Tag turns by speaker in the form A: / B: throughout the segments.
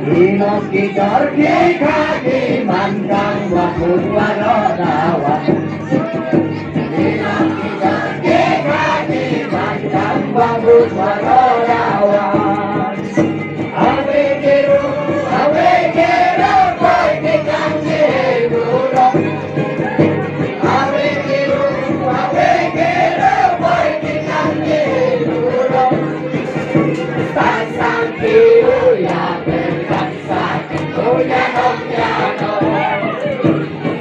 A: Ilok kidor kikaki mandang wakun warodawan. Ilok kidor kikaki mandang wakun warodawan. Awe kero boy dikang jeburo. Awe kero boy dikang jeburo. Pasang kiro ya berkasa, oh ya dong ya dong.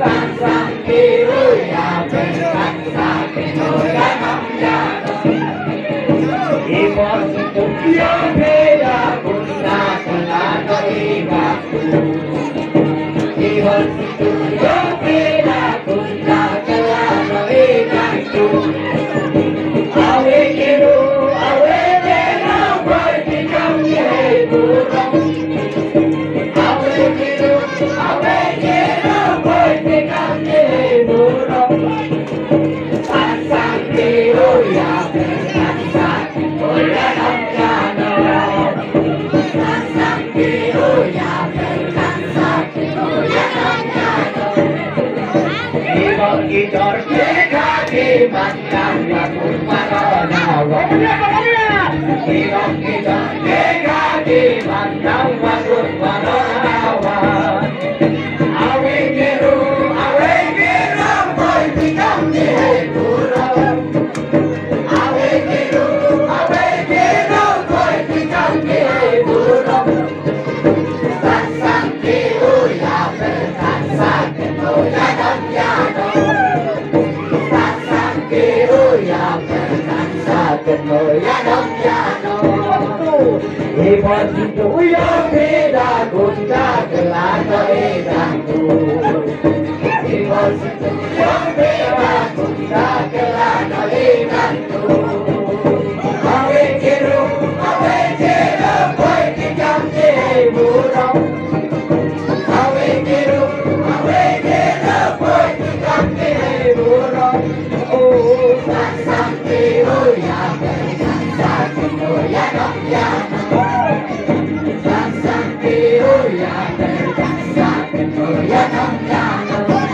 A: Pasang kiro ya berkasa, oh ya dong ya dong. Ibon itu yang beda guna kelana ibaku. Ibon itu yang beda guna kelana ibaku. Awe kiro boy dikang jeburo. Awe kiro boy dikang jeburo. Pasang kiro ya berkasa, oh ya dong ya dong. Pasang kiro ya berkasa, oh ya dong ya dong. Ibon kidor kikaki mandang wakun warodawan. Ilok kidor kikaki mandang wakun warodawan. Awe kero boy dikang jeburo. Awe kero boy dikang jeburo. Pasang kiro ya berkasa, oh ya dong ya dong. Pasang kiro ya berkasa, oh ya dong ya dong. Ibon itu yang beda guna kelana ibaku. Ibon itu yang beda guna kelana ibaku. Awe kero boy dikang jeburo. Awe kero boy dikang jeburo. Oh, pasang kiro ya berkasa, oh ya dong ya dong. Pasang kiro ya berkasa, oh ya dong ya dong.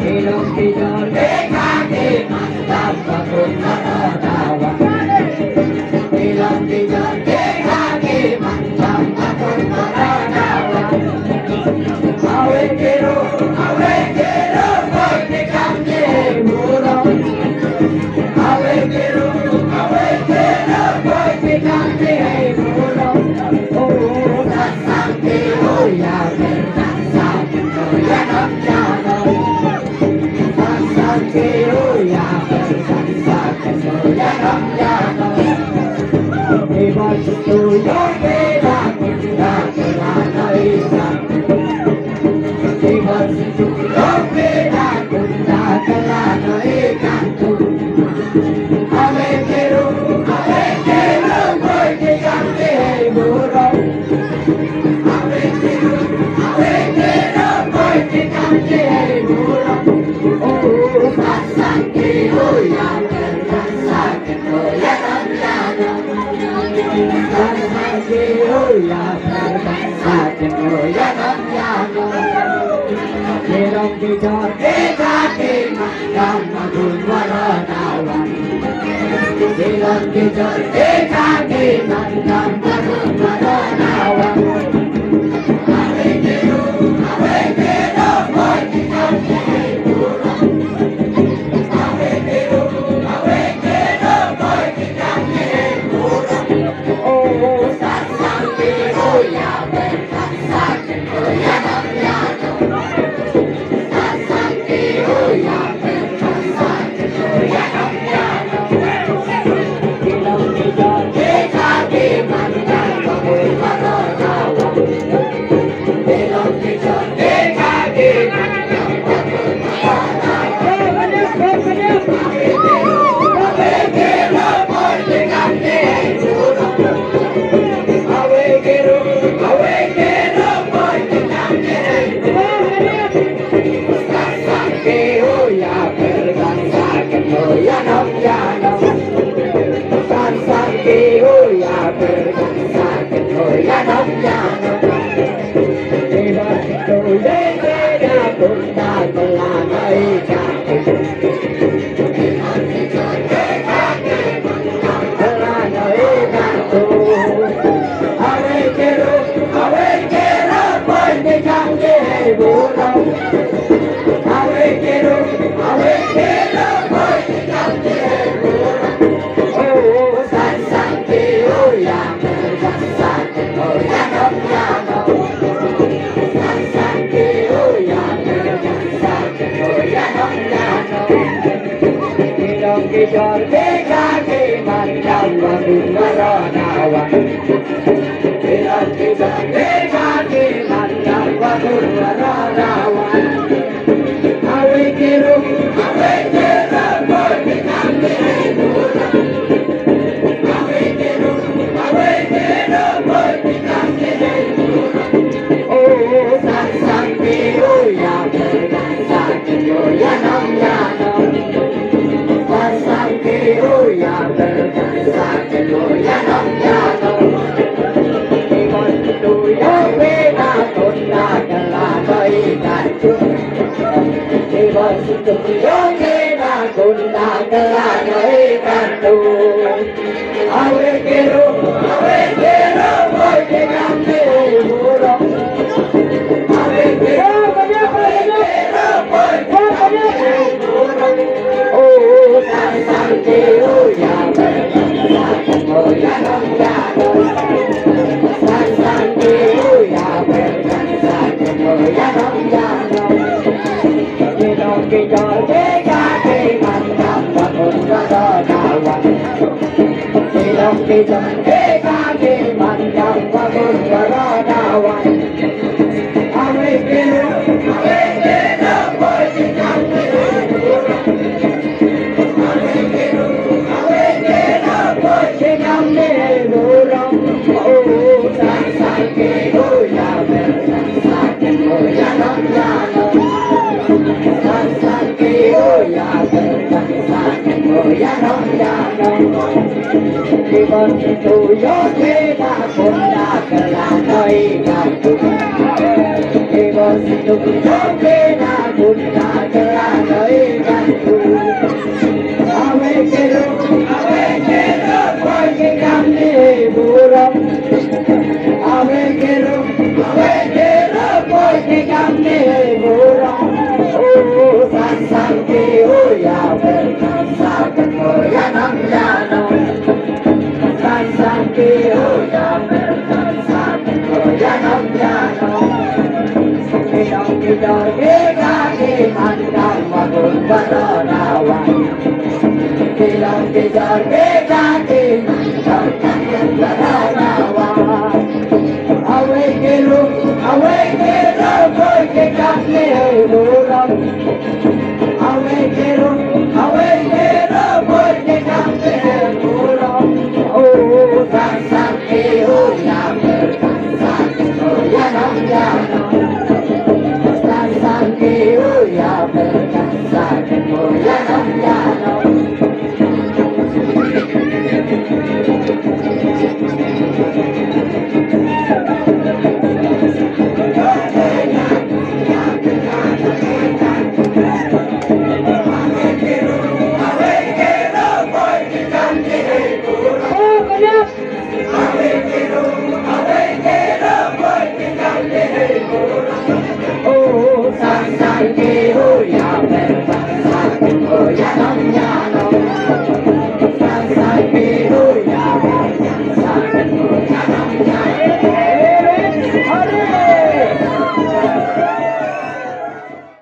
A: Ilok kidor kikaki mandang wakun warodawan. Ilok kidor kikaki mandang wakun warodawan. Awe kero boy dikang jeburo. Awe kero boy dikang jeburo. Oh, pasang kiro ya berkasa, oh ya dong ya dong. Pasang kiro ya berkasa, oh ya dong ya dong. Ibon itu yang beda guna kelana ibaku. Ibon itu yang beda guna kelana ibaku. Awe kero boy dikang jeburo. Awe kero boy dikang jeburo. Oh, pasang kiro ya berkasa, oh ya dong ya dong. Pasang kiro ya berkasa, oh ya dong ya dong. Ilok kidor kikaki mandang wakun warodawan. Ilok kidor kikaki mandang wakun warodawan. Awe kero boy dikang jeburo. Awe kero boy dikang jeburo. Oh, pasang kiro ya berkasa, oh ya dong ya dong. Pasang kiro ya berkasa, oh ya dong ya dong. Ilok kidor kikaki mandang Sang sang